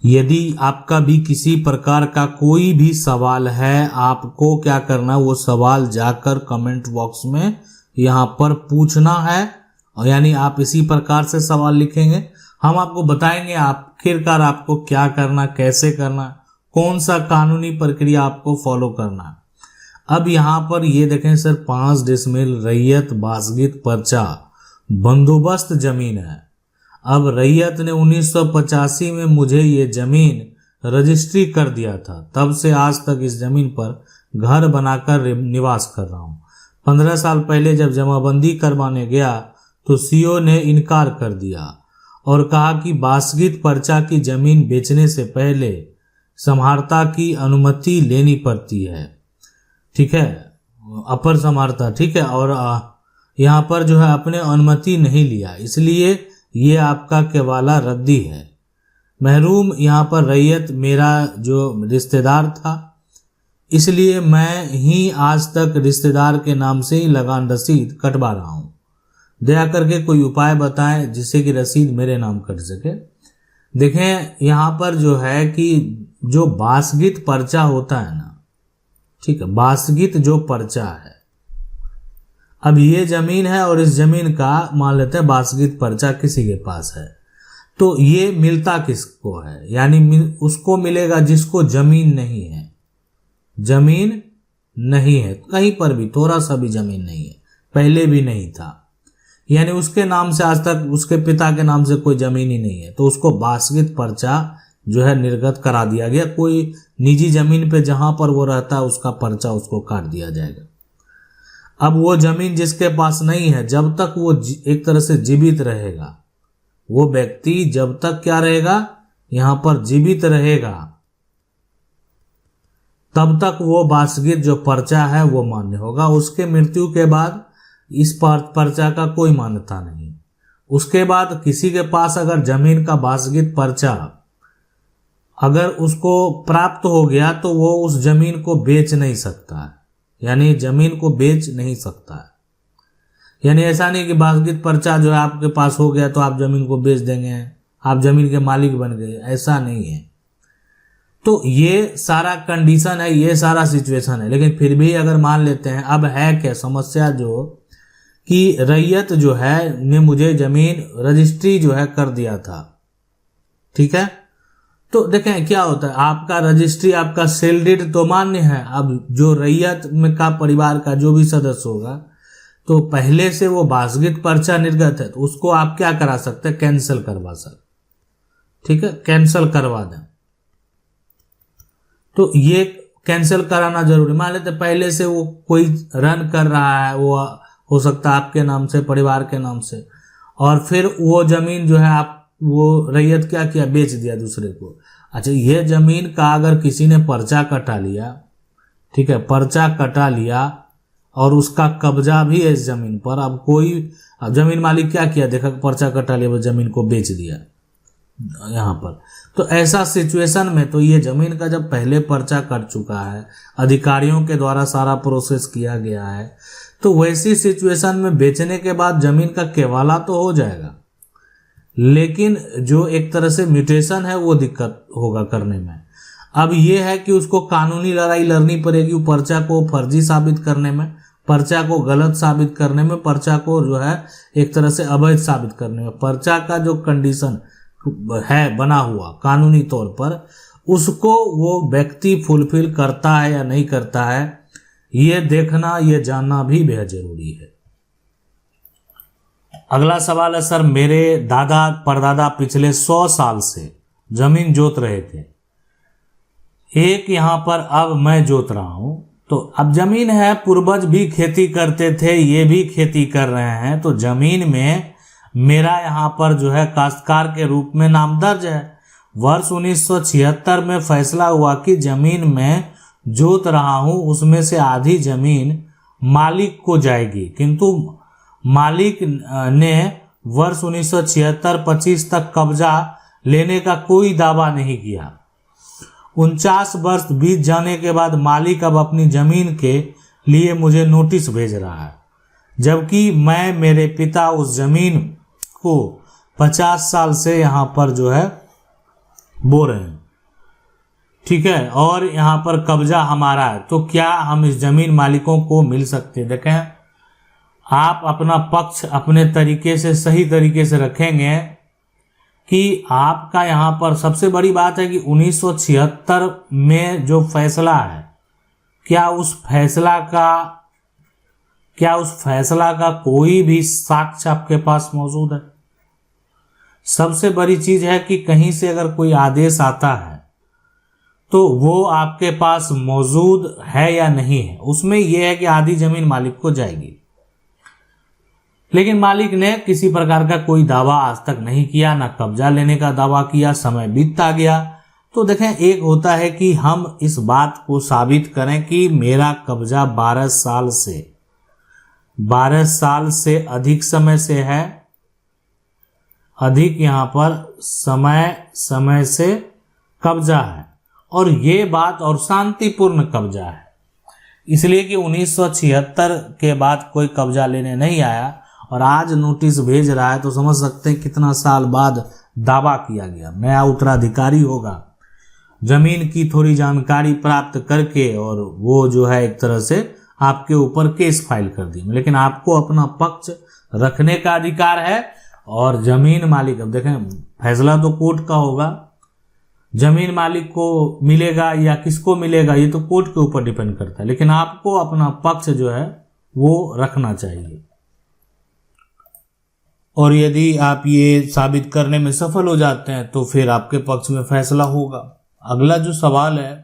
यदि आपका भी किसी प्रकार का कोई भी सवाल है, आपको क्या करना, वो सवाल जाकर कमेंट बॉक्स में यहाँ पर पूछना है, और यानी आप इसी प्रकार से सवाल लिखेंगे, हम आपको बताएंगे आखिरकार आपको क्या करना, कैसे करना, कौन सा कानूनी प्रक्रिया आपको फॉलो करना है। अब यहाँ पर ये देखें सर, 5 डिसमिल रैयत बासगीत पर्चा बंदोबस्त जमीन है। अब रैयत ने 1985 में मुझे ये जमीन रजिस्ट्री कर दिया था, तब से आज तक इस जमीन पर घर बनाकर निवास कर रहा हूँ। 15 साल पहले जब जमाबंदी करवाने गया तो सीओ ने इनकार कर दिया और कहा कि बासगीत पर्चा की जमीन बेचने से पहले समहर्ता की अनुमति लेनी पड़ती है, ठीक है, अपर समहर्ता, ठीक है, और यहाँ पर जो है अपने अनुमति नहीं लिया, इसलिए ये आपका केवाला रद्दी है। महरूम यहाँ पर रैयत मेरा जो रिश्तेदार था, इसलिए मैं ही आज तक रिश्तेदार के नाम से ही लगान रसीद कटवा रहा हूँ। दया करके कोई उपाय बताएं जिससे कि रसीद मेरे नाम कट सके। देखें यहाँ पर जो है कि जो बासगीत पर्चा होता है ना, ठीक है, बासगीत जो पर्चा है, अब ये जमीन है और इस जमीन का मान लेते हैं बासगीत पर्चा किसी के पास है, तो ये मिलता किसको है, यानी उसको मिलेगा जिसको जमीन नहीं है। जमीन नहीं है कहीं पर भी, थोड़ा सा भी जमीन नहीं है, पहले भी नहीं था, यानी उसके नाम से आज तक उसके पिता के नाम से कोई जमीन ही नहीं है, तो उसको बासगीत पर्चा जो है निर्गत करा दिया गया। कोई निजी जमीन पे जहां पर वो रहता है उसका पर्चा उसको काट दिया जाएगा। अब वो जमीन जिसके पास नहीं है, जब तक वो एक तरह से जीवित रहेगा, वो व्यक्ति जब तक क्या रहेगा, यहां पर जीवित रहेगा, तब तक वो बासगीत जो पर्चा है वो मान्य होगा। उसके मृत्यु के बाद इस पर्चा का कोई मान्यता नहीं। उसके बाद किसी के पास अगर जमीन का बासगीत पर्चा अगर उसको प्राप्त हो गया तो वो उस जमीन को बेच नहीं सकता है, यानी जमीन को बेच नहीं सकता है। यानी ऐसा नहीं कि बासगीत पर्चा जो है आपके पास हो गया तो आप जमीन को बेच देंगे, आप जमीन के मालिक बन गए, ऐसा नहीं है। तो ये सारा कंडीशन है, ये सारा सिचुएशन है। लेकिन फिर भी अगर मान लेते हैं, अब है क्या समस्या, जो कि रैयत जो है ने मुझे जमीन रजिस्ट्री जो है कर दिया था, ठीक है। तो देखें क्या होता है, आपका रजिस्ट्री, आपका सेल डीड तो मान्य है। अब जो रैयत में का परिवार का जो भी सदस्य होगा, तो पहले से वो बासगीत पर्चा निर्गत है, तो उसको आप क्या करा सकते हैं, कैंसिल करवा सकते, ठीक है, कैंसिल करवा दें। तो ये कैंसिल कराना जरूरी। मान लेते पहले से वो कोई रन कर रहा है, वो हो सकता है आपके नाम से, परिवार के नाम से, और फिर वो जमीन जो है आप वो रैयत क्या किया, बेच दिया दूसरे को। अच्छा, ये जमीन का अगर किसी ने पर्चा कटा लिया, ठीक है, पर्चा कटा लिया और उसका कब्जा भी है इस जमीन पर, अब कोई जमीन मालिक क्या किया, देखा पर्चा कटा लिया, वो जमीन को बेच दिया यहाँ पर। तो ऐसा सिचुएशन में तो ये जमीन का जब पहले पर्चा कट चुका है, अधिकारियों के द्वारा सारा प्रोसेस किया गया है, तो वैसी सिचुएशन में बेचने के बाद जमीन का केवाला तो हो जाएगा, लेकिन जो एक तरह से म्यूटेशन है वो दिक्कत होगा करने में। अब ये है कि उसको कानूनी लड़ाई लड़नी पड़ेगी पर्चा को फर्जी साबित करने में, पर्चा को गलत साबित करने में, पर्चा को जो है एक तरह से अवैध साबित करने में। पर्चा का जो कंडीशन है बना हुआ कानूनी तौर पर, उसको वो व्यक्ति फुलफिल करता है या नहीं करता है, ये देखना, ये जानना भी बेहद जरूरी है। अगला सवाल है सर, मेरे दादा परदादा पिछले 100 साल से जमीन जोत रहे थे, एक यहाँ पर अब मैं जोत रहा हूं, तो अब जमीन है, पूर्वज भी खेती करते थे, ये भी खेती कर रहे हैं, तो जमीन में मेरा यहाँ पर जो है काश्तकार के रूप में नाम दर्ज है। वर्ष 1976 में फैसला हुआ कि जमीन में जोत रहा हूं उसमें से आधी जमीन मालिक को जाएगी, किंतु मालिक ने वर्ष 1976-25 तक कब्जा लेने का कोई दावा नहीं किया। 49 वर्ष बीत जाने के बाद मालिक अब अपनी जमीन के लिए मुझे नोटिस भेज रहा है, जबकि मैं, मेरे पिता उस जमीन को 50 साल से यहाँ पर जो है बो रहे हैं, ठीक है, और यहाँ पर कब्जा हमारा है, तो क्या हम इस जमीन मालिकों को मिल सकते हैं? देखें, आप अपना पक्ष अपने तरीके से, सही तरीके से रखेंगे कि आपका यहाँ पर सबसे बड़ी बात है कि 1976 में जो फैसला है, क्या उस फैसला का कोई भी साक्ष्य आपके पास मौजूद है? सबसे बड़ी चीज है कि कहीं से अगर कोई आदेश आता है तो वो आपके पास मौजूद है या नहीं है। उसमें यह है कि आधी जमीन मालिक को जाएगी, लेकिन मालिक ने किसी प्रकार का कोई दावा आज तक नहीं किया, ना कब्जा लेने का दावा किया, समय बीतता गया। तो देखें, एक होता है कि हम इस बात को साबित करें कि मेरा कब्जा 12 साल से अधिक समय से है, अधिक यहाँ पर समय से कब्जा है, और ये बात और शांतिपूर्ण कब्जा है, इसलिए कि 1976 के बाद कोई कब्जा लेने नहीं आया और आज नोटिस भेज रहा है, तो समझ सकते हैं कितना साल बाद दावा किया गया। नया उत्तराधिकारी होगा, जमीन की थोड़ी जानकारी प्राप्त करके और वो जो है एक तरह से आपके ऊपर केस फाइल कर दी, लेकिन आपको अपना पक्ष रखने का अधिकार है। और जमीन मालिक, अब देखें, फैसला तो कोर्ट का होगा, जमीन मालिक को मिलेगा या किसको मिलेगा ये तो कोर्ट के ऊपर डिपेंड करता है, लेकिन आपको अपना पक्ष जो है वो रखना चाहिए। और यदि आप ये साबित करने में सफल हो जाते हैं तो फिर आपके पक्ष में फैसला होगा। अगला जो सवाल है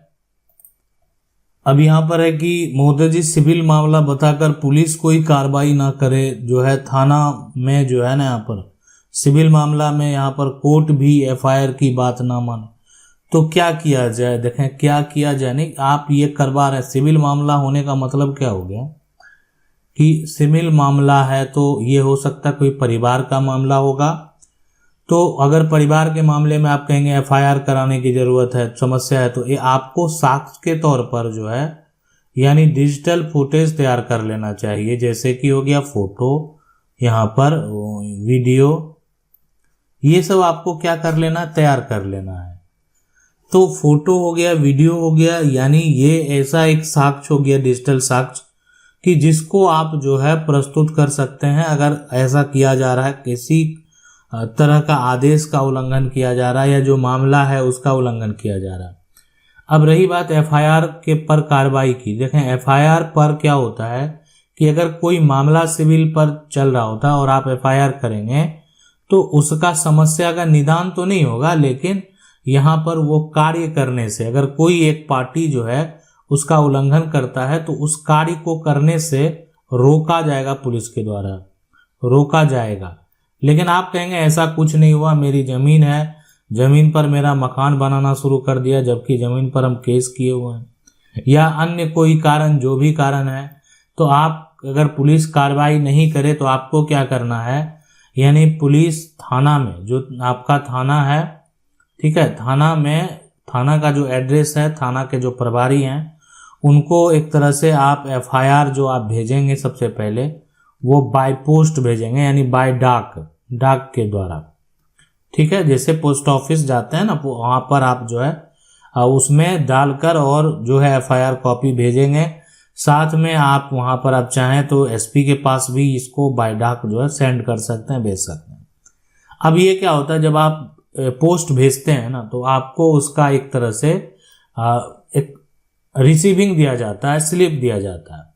अब यहाँ पर है कि महोदय जी, सिविल मामला बताकर पुलिस कोई कार्रवाई ना करे, जो है थाना में जो है ना, यहाँ पर सिविल मामला में यहाँ पर कोर्ट भी एफआईआर की बात ना माने, तो क्या किया जाए? देखें, क्या किया जाए, नहीं आप ये करवा रहे हैं। सिविल मामला होने का मतलब क्या हो गया कि सिविल मामला है तो ये हो सकता है कोई परिवार का मामला होगा, तो अगर परिवार के मामले में आप कहेंगे एफआईआर कराने की जरूरत है, समस्या है, तो ये आपको साक्ष्य के तौर पर जो है यानी डिजिटल फुटेज तैयार कर लेना चाहिए, जैसे कि हो गया फोटो, यहाँ पर वीडियो, ये सब आपको क्या कर लेना, तैयार कर लेना है। तो फोटो हो गया, वीडियो हो गया, यानी ये ऐसा एक साक्ष्य हो गया, डिजिटल साक्ष्य, कि जिसको आप जो है प्रस्तुत कर सकते हैं अगर ऐसा किया जा रहा है, किसी तरह का आदेश का उल्लंघन किया जा रहा है या जो मामला है उसका उल्लंघन किया जा रहा है। अब रही बात एफआईआर के पर कार्रवाई की, देखें एफआईआर पर क्या होता है कि अगर कोई मामला सिविल पर चल रहा होता है और आप एफआईआर करेंगे तो उसका समस्या का निदान तो नहीं होगा, लेकिन यहाँ पर वो कार्य करने से अगर कोई एक पार्टी जो है उसका उल्लंघन करता है तो उस कार्य को करने से रोका जाएगा, पुलिस के द्वारा रोका जाएगा। लेकिन आप कहेंगे ऐसा कुछ नहीं हुआ, मेरी जमीन है, जमीन पर मेरा मकान बनाना शुरू कर दिया जबकि जमीन पर हम केस किए हुए हैं, या अन्य कोई कारण, जो भी कारण है, तो आप अगर पुलिस कार्रवाई नहीं करे तो आपको क्या करना है, यानी पुलिस थाना में, जो आपका थाना है, ठीक है, थाना में, थाना का जो एड्रेस है, थाना के जो प्रभारी हैं, उनको एक तरह से आप एफआईआर जो आप भेजेंगे सबसे पहले वो बाय पोस्ट भेजेंगे, यानी बाय डाक के द्वारा, ठीक है, जैसे पोस्ट ऑफिस जाते हैं ना, वहाँ पर आप जो है उसमें डालकर और जो है एफआईआर कॉपी भेजेंगे। साथ में आप वहाँ पर आप चाहें तो एसपी के पास भी इसको बाय डाक जो है सेंड कर सकते हैं, भेज सकते हैं। अब ये क्या होता है, जब आप पोस्ट भेजते हैं ना तो आपको उसका एक तरह से एक रिसीविंग दिया जाता है, स्लिप दिया जाता है,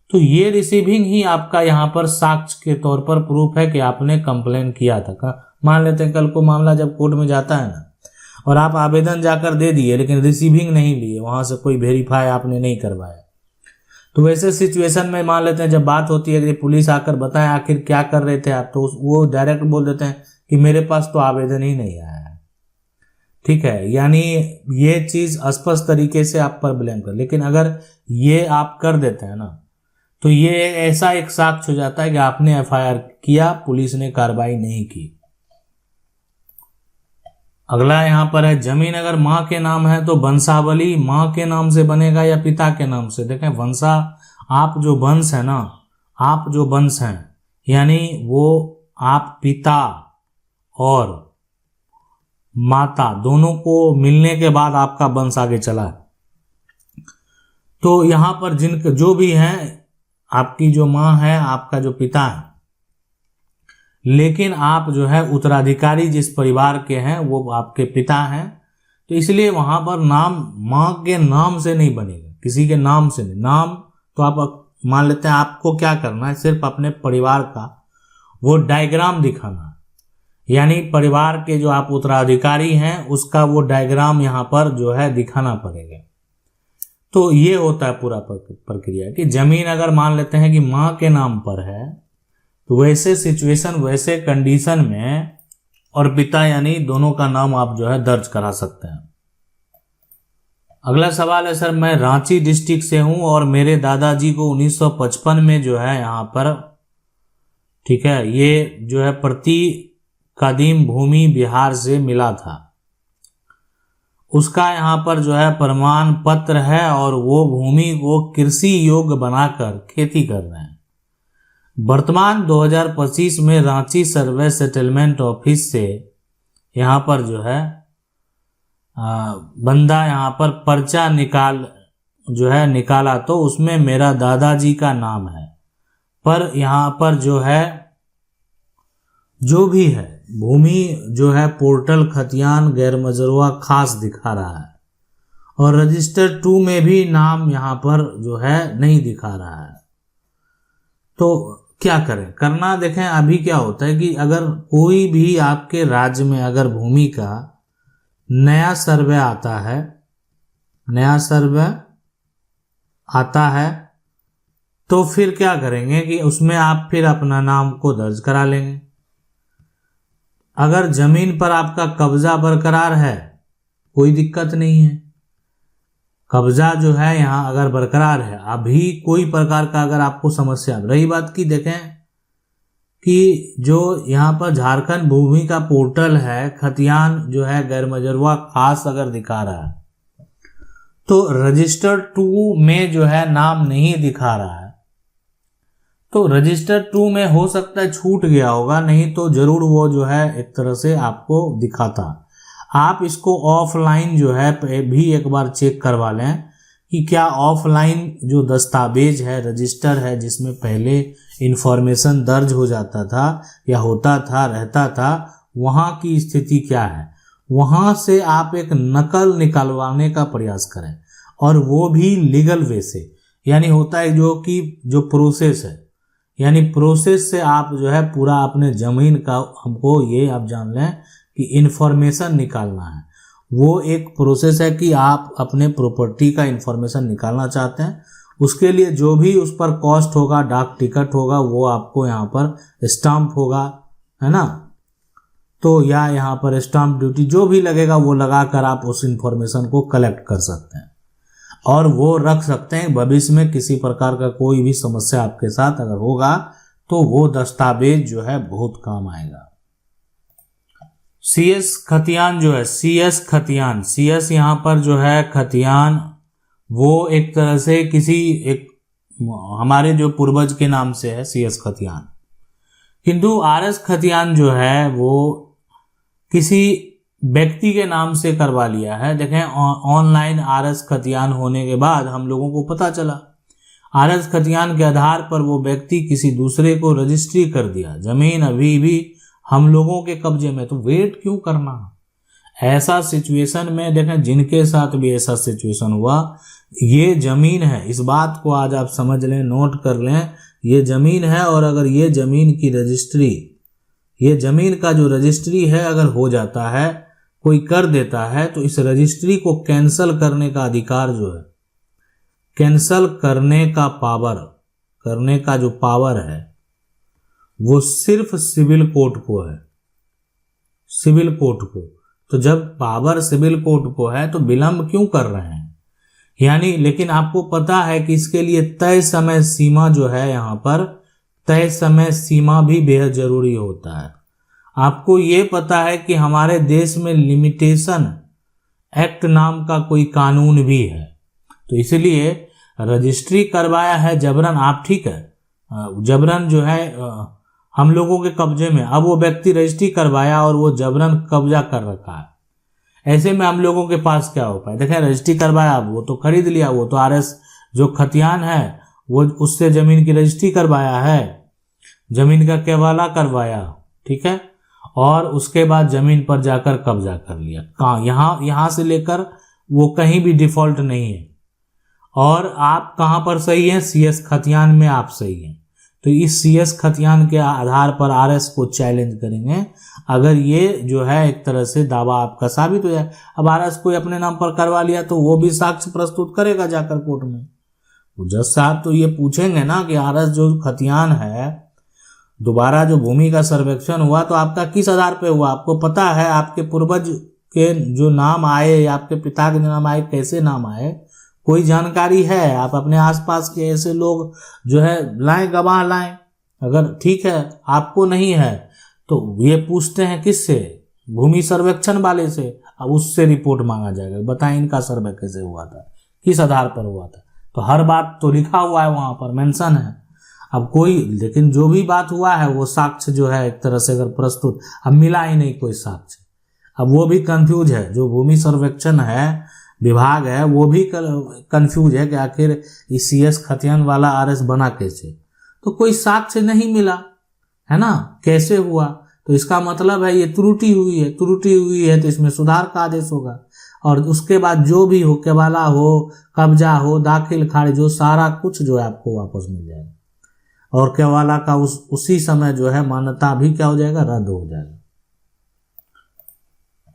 तो ये रिसीविंग ही आपका यहाँ पर साक्ष्य के तौर पर प्रूफ है कि आपने कंप्लेन किया था। मान लेते हैं कल को मामला जब कोर्ट में जाता है ना और आप आवेदन जाकर दे दिए लेकिन रिसीविंग नहीं लिए, वहां से कोई वेरीफाई आपने नहीं करवाया, तो वैसे सिचुएशन में मान लेते हैं जब बात होती है कि पुलिस आकर बताएं आखिर क्या कर रहे थे आप, तो वो डायरेक्ट बोल देते हैं कि मेरे पास तो आवेदन ही नहीं आया है, ठीक है, यानी ये चीज स्पष्ट तरीके से आप पर ब्लेम कर। लेकिन अगर ये आप कर देते हैं ना तो ये ऐसा एक साक्ष्य हो जाता है कि आपने एफआईआर किया, पुलिस ने कार्रवाई नहीं की। अगला यहाँ पर है, जमीन अगर माँ के नाम है तो वंशावली माँ के नाम से बनेगा या पिता के नाम से। देखें वंशा, आप जो वंश है ना, आप जो वंश हैं यानी वो आप पिता और माता, दोनों को मिलने के बाद आपका वंश आगे चला है। तो यहाँ पर जिनके जो भी हैं, आपकी जो माँ है, आपका जो पिता है, लेकिन आप जो है उत्तराधिकारी जिस परिवार के हैं वो आपके पिता हैं, तो इसलिए वहां पर नाम माँ के नाम से नहीं बनेगा, किसी के नाम से नहीं। नाम तो आप मान लेते हैं, आपको क्या करना है, सिर्फ अपने परिवार का वो डायग्राम दिखाना है, यानी परिवार के जो आप उत्तराधिकारी हैं उसका वो डायग्राम यहाँ पर जो है दिखाना पड़ेगा। तो ये होता है पूरा प्रक्रिया कि जमीन अगर मान लेते हैं कि माँ के नाम पर है, तो वैसे सिचुएशन, वैसे कंडीशन में और पिता यानी दोनों का नाम आप जो है दर्ज करा सकते हैं। अगला सवाल है, सर मैं रांची डिस्ट्रिक्ट से हूं और मेरे दादाजी को 1955 में जो है यहाँ पर, ठीक है, ये जो है प्रति कदीम भूमि बिहार से मिला था, उसका यहाँ पर जो है प्रमाण पत्र है और वो भूमि को कृषि योग्य बनाकर खेती कर रहे हैं। वर्तमान 2025 में रांची सर्वे सेटलमेंट ऑफिस से यहाँ पर जो है बंदा यहाँ पर पर्चा निकाला तो उसमें मेरा दादाजी का नाम है, पर यहाँ पर जो है जो भी है भूमि जो है पोर्टल खतियान गैर मजरूआ खास दिखा रहा है और रजिस्टर 2 में भी नाम यहाँ पर जो है नहीं दिखा रहा है। तो क्या करें, करना देखें। अभी क्या होता है कि अगर कोई भी आपके राज्य में अगर भूमि का नया सर्वे आता है तो फिर क्या करेंगे कि उसमें आप फिर अपना नाम को दर्ज करा लेंगे। अगर जमीन पर आपका कब्जा बरकरार है कोई दिक्कत नहीं है, कब्जा जो है यहाँ अगर बरकरार है, अभी कोई प्रकार का अगर आपको समस्या, रही बात की देखें कि जो यहाँ पर झारखंड भूमि का पोर्टल है खतियान जो है गैर मजरूआ खास अगर दिखा रहा है तो रजिस्टर 2 में जो है नाम नहीं दिखा रहा है, तो रजिस्टर 2 में हो सकता है छूट गया होगा, नहीं तो जरूर वो जो है एक तरह से आपको दिखाता। आप इसको ऑफलाइन जो है भी एक बार चेक करवा लें कि क्या ऑफलाइन जो दस्तावेज है, रजिस्टर है, जिसमें पहले इंफॉर्मेशन दर्ज हो जाता था या होता था, रहता था, वहाँ की स्थिति क्या है, वहाँ से आप एक नकल निकलवाने का प्रयास करें और वो भी लीगल वे से, यानी होता है जो प्रोसेस है, यानी प्रोसेस से आप जो है पूरा अपने जमीन का, हमको ये आप जान लें कि इंफॉर्मेशन निकालना है। वो एक प्रोसेस है कि आप अपने प्रॉपर्टी का इंफॉर्मेशन निकालना चाहते हैं, उसके लिए जो भी उस पर कॉस्ट होगा, डाक टिकट होगा, वो आपको यहाँ पर स्टाम्प होगा, है ना, तो या यहाँ पर स्टाम्प ड्यूटी जो भी लगेगा वो लगाकर आप उस इंफॉर्मेशन को कलेक्ट कर सकते हैं और वो रख सकते हैं। भविष्य में किसी प्रकार का कोई भी समस्या आपके साथ अगर होगा तो वो दस्तावेज जो है बहुत काम आएगा। CS खतियान जो है, CS खतियान, CS यहाँ पर जो है खतियान, वो एक तरह से एक हमारे जो पूर्वज के नाम से है CS खतियान, किंतु RS खतियान जो है वो किसी व्यक्ति के नाम से करवा लिया है। देखें ऑनलाइन RS खतियान होने के बाद हम लोगों को पता चला RS खतियान के आधार पर वो व्यक्ति किसी दूसरे को रजिस्ट्री कर दिया, जमीन अभी भी हम लोगों के कब्जे में, तो वेट क्यों करना। ऐसा सिचुएशन में देखें जिनके साथ भी ऐसा सिचुएशन हुआ, ये जमीन है, इस बात को आज आप समझ लें, नोट कर लें, ये जमीन है और अगर ये जमीन की रजिस्ट्री, ये जमीन का जो रजिस्ट्री है अगर हो जाता है, कोई कर देता है, तो इस रजिस्ट्री को कैंसल करने का अधिकार जो है, कैंसल करने का पावर, करने का जो पावर है वो सिर्फ सिविल कोर्ट को है, सिविल कोर्ट को। तो जब पावर सिविल कोर्ट को है तो विलंब क्यों कर रहे हैं, यानी, लेकिन आपको पता है कि इसके लिए तय समय सीमा जो है, यहाँ पर तय समय सीमा भी बेहद जरूरी होता है। आपको ये पता है कि हमारे देश में लिमिटेशन एक्ट नाम का कोई कानून भी है, तो इसलिए रजिस्ट्री करवाया है जबरन, आप ठीक है, जबरन जो है हम लोगों के कब्जे में, अब वो व्यक्ति रजिस्ट्री करवाया और वो जबरन कब्जा कर रखा है, ऐसे में हम लोगों के पास क्या हो पाए, देखें रजिस्ट्री करवाया, वो तो खरीद लिया, वो तो RS जो खतियान है वो उससे जमीन की रजिस्ट्री करवाया है, जमीन का केवाला करवाया, ठीक है, और उसके बाद जमीन पर जाकर कब्जा कर लिया। कहाँ, यहां से लेकर वो कहीं भी डिफॉल्ट नहीं है। और आप कहां पर सही हैं, CS खतियान में आप सही हैं। तो इस CS खतियान के आधार पर RS को चैलेंज करेंगे। अगर ये जो है एक तरह से दावा आपका साबित हो जाए, अब RS कोई अपने नाम पर करवा लिया तो वो भी साक्ष्य प्रस्तुत करेगा जाकर कोर्ट में। जज साहब तो ये पूछेंगे ना कि RS जो खतियान है, दोबारा जो भूमि का सर्वेक्षण हुआ तो आपका किस आधार पे हुआ, आपको पता है, आपके पूर्वज के जो नाम आए या आपके पिता के नाम आए, कैसे नाम आए, कोई जानकारी है? आप अपने आसपास के ऐसे लोग जो है लाएं, गवाह लाएं। अगर ठीक है आपको नहीं है तो ये पूछते हैं किससे, भूमि सर्वेक्षण वाले से, अब उससे रिपोर्ट मांगा जाएगा, बताएं इनका सर्वे कैसे हुआ था, किस आधार पर हुआ था। तो हर बात तो लिखा हुआ है, वहां पर मेंशन है। अब कोई, लेकिन जो भी बात हुआ है वो साक्ष्य जो है एक तरह से अगर प्रस्तुत, अब मिला ही नहीं कोई साक्ष्य, अब वो भी कंफ्यूज है, जो भूमि सर्वेक्षण है विभाग है वो भी कंफ्यूज है कि आखिर इस CS खतियान वाला RS बना कैसे। तो कोई साक्ष्य नहीं मिला है ना, कैसे हुआ, तो इसका मतलब है ये त्रुटि हुई है, त्रुटि हुई है तो इसमें सुधार का आदेश होगा। और उसके बाद जो भी हो, केवाला हो, कब्जा हो, दाखिल खारिज हो, सारा कुछ जो है आपको वापस मिल जाएगा। और केवाला का उसी समय जो है मान्यता भी क्या हो जाएगा, रद्द हो जाएगा।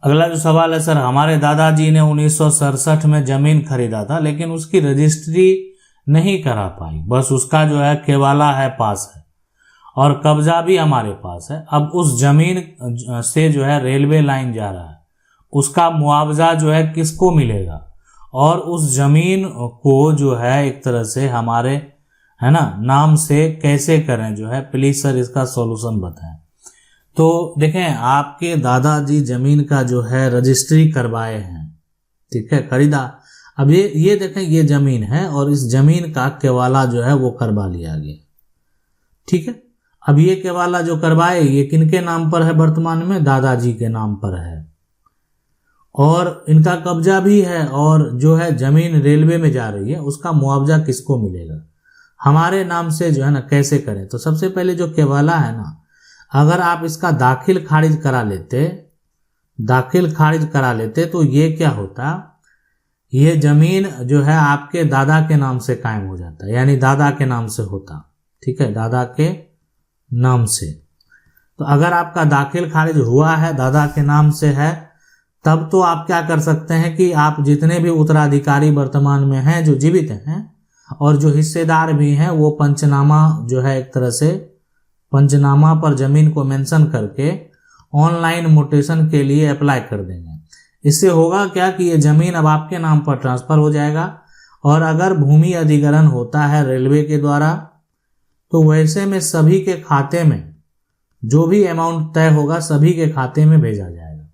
अगला जो सवाल है सर, हमारे दादाजी ने 1967 में जमीन खरीदा था लेकिन उसकी रजिस्ट्री नहीं करा पाई, बस उसका जो है केवाला है पास है और कब्जा भी हमारे पास है। अब उस जमीन से जो है रेलवे लाइन जा रहा है, उसका मुआवजा जो है किसको मिलेगा, और उस जमीन को जो है एक तरह से हमारे है ना नाम से कैसे करें जो है, प्लीज सर इसका सॉल्यूशन बताएं। तो देखें आपके दादाजी जमीन का जो है रजिस्ट्री करवाए हैं, ठीक है, खरीदा। अब ये देखें ये जमीन है और इस जमीन का केवाला जो है वो करवा लिया गया, ठीक है। अब ये केवाला जो करवाए ये किनके नाम पर है, वर्तमान में दादाजी के नाम पर है, और इनका कब्जा भी है, और जो है जमीन रेलवे में जा रही है उसका मुआवजा किसको मिलेगा, हमारे नाम से जो है ना कैसे करें। तो सबसे पहले जो केवाला है ना, अगर आप इसका दाखिल खारिज करा लेते तो ये क्या होता, ये जमीन जो है आपके दादा के नाम से कायम हो जाता, यानी दादा के नाम से होता, ठीक है, दादा के नाम से। तो अगर आपका दाखिल खारिज हुआ है, दादा के नाम से है, तब तो आप क्या कर सकते हैं कि आप जितने भी उत्तराधिकारी वर्तमान में हैं जो जीवित हैं और जो हिस्सेदार भी हैं, वो पंचनामा जो है एक तरह से पंचनामा पर जमीन को मेंशन करके ऑनलाइन म्यूटेशन के लिए अप्लाई कर देंगे। इससे होगा क्या कि ये जमीन अब आपके नाम पर ट्रांसफर हो जाएगा, और अगर भूमि अधिग्रहण होता है रेलवे के द्वारा तो वैसे में सभी के खाते में जो भी अमाउंट तय होगा सभी के खाते में भेजा जाएगा।